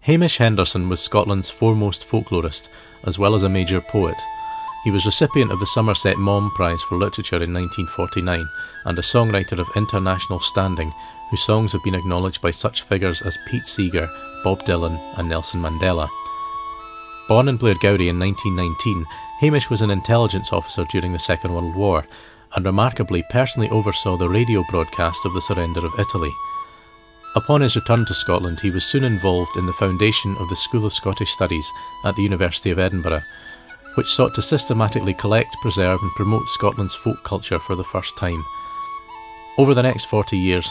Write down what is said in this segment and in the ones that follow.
Hamish Henderson was Scotland's foremost folklorist, as well as a major poet. He was recipient of the Somerset Maugham Prize for Literature in 1949, and a songwriter of international standing, whose songs have been acknowledged by such figures as Pete Seeger, Bob Dylan and Nelson Mandela. Born in Blairgowrie in 1919, Hamish was an intelligence officer during the Second World War, and remarkably personally oversaw the radio broadcast of the surrender of Italy. Upon his return to Scotland, he was soon involved in the foundation of the School of Scottish Studies at the University of Edinburgh, which sought to systematically collect, preserve and promote Scotland's folk culture for the first time. Over the next 40 years,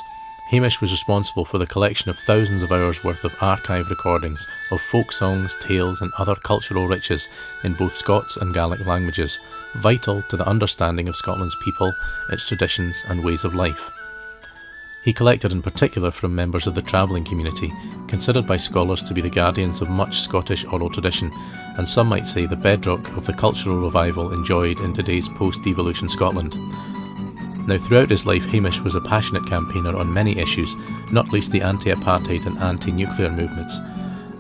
Hamish was responsible for the collection of thousands of hours worth of archive recordings of folk songs, tales and other cultural riches in both Scots and Gaelic languages, vital to the understanding of Scotland's people, its traditions and ways of life. He collected in particular from members of the travelling community, considered by scholars to be the guardians of much Scottish oral tradition, and some might say the bedrock of the cultural revival enjoyed in today's post-devolution Scotland. Now, throughout his life, Hamish was a passionate campaigner on many issues, not least the anti-apartheid and anti-nuclear movements,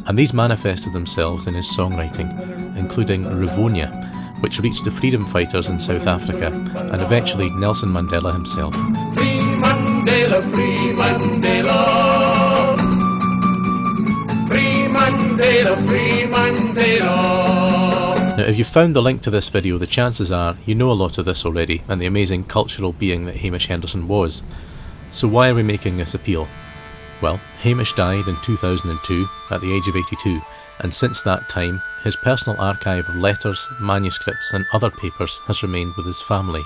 and these manifested themselves in his songwriting, including Rivonia, which reached the freedom fighters in South Africa, and eventually Nelson Mandela himself. Mandela, free Mandela, free Mandela, free Mandela. Now, if you found the link to this video, the chances are you know a lot of this already and the amazing cultural being that Hamish Henderson was. So why are we making this appeal? Well, Hamish died in 2002 at the age of 82, and since that time his personal archive of letters, manuscripts and other papers has remained with his family.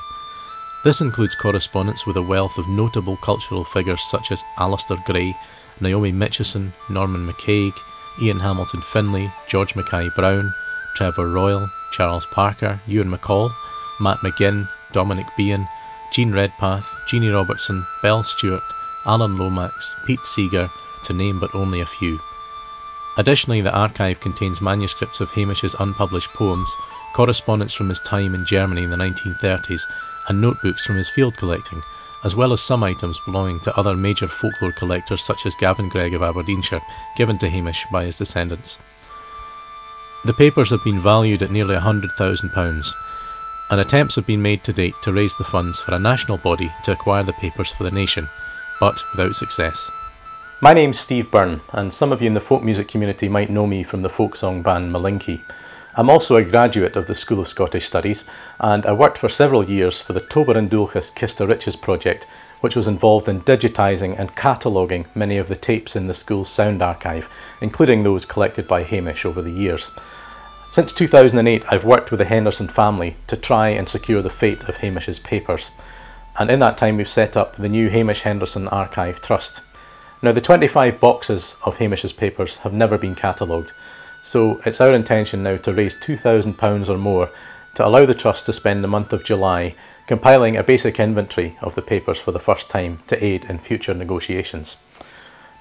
This includes correspondence with a wealth of notable cultural figures such as Alistair Gray, Naomi Mitchison, Norman McCaig, Ian Hamilton Finlay, George Mackay-Brown, Trevor Royal, Charles Parker, Ewan MacColl, Matt McGinn, Dominic Behan, Jean Redpath, Jeannie Robertson, Belle Stewart, Alan Lomax, Pete Seeger, to name but only a few. Additionally, the archive contains manuscripts of Hamish's unpublished poems, correspondence from his time in Germany in the 1930s, and notebooks from his field collecting, as well as some items belonging to other major folklore collectors such as Gavin Gregg of Aberdeenshire, given to Hamish by his descendants. The papers have been valued at nearly £100,000, and attempts have been made to date to raise the funds for a national body to acquire the papers for the nation, but without success. My name's Steve Byrne, and some of you in the folk music community might know me from the folk song band Malinky. I'm also a graduate of the School of Scottish Studies, and I worked for several years for the Tober and Dulchas Kista Riches project, which was involved in digitising and cataloguing many of the tapes in the school's sound archive, including those collected by Hamish over the years. Since 2008, I've worked with the Henderson family to try and secure the fate of Hamish's papers, and in that time we've set up the new Hamish Henderson Archive Trust. Now, the 25 boxes of Hamish's papers have never been catalogued, so it's our intention now to raise £2,000 or more to allow the Trust to spend the month of July compiling a basic inventory of the papers for the first time to aid in future negotiations.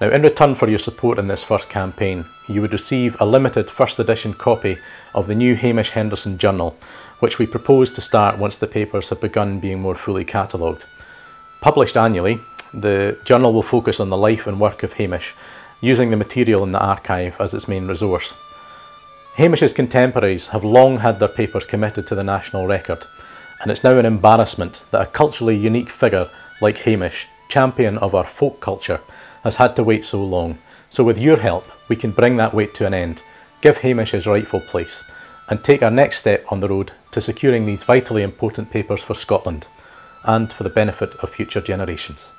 Now, in return for your support in this first campaign, you would receive a limited first edition copy of the new Hamish Henderson Journal, which we propose to start once the papers have begun being more fully catalogued. Published annually, the journal will focus on the life and work of Hamish, using the material in the archive as its main resource. Hamish's contemporaries have long had their papers committed to the national record, and it's now an embarrassment that a culturally unique figure like Hamish, champion of our folk culture, has had to wait so long. So with your help, we can bring that wait to an end, give Hamish his rightful place, and take our next step on the road to securing these vitally important papers for Scotland, and for the benefit of future generations.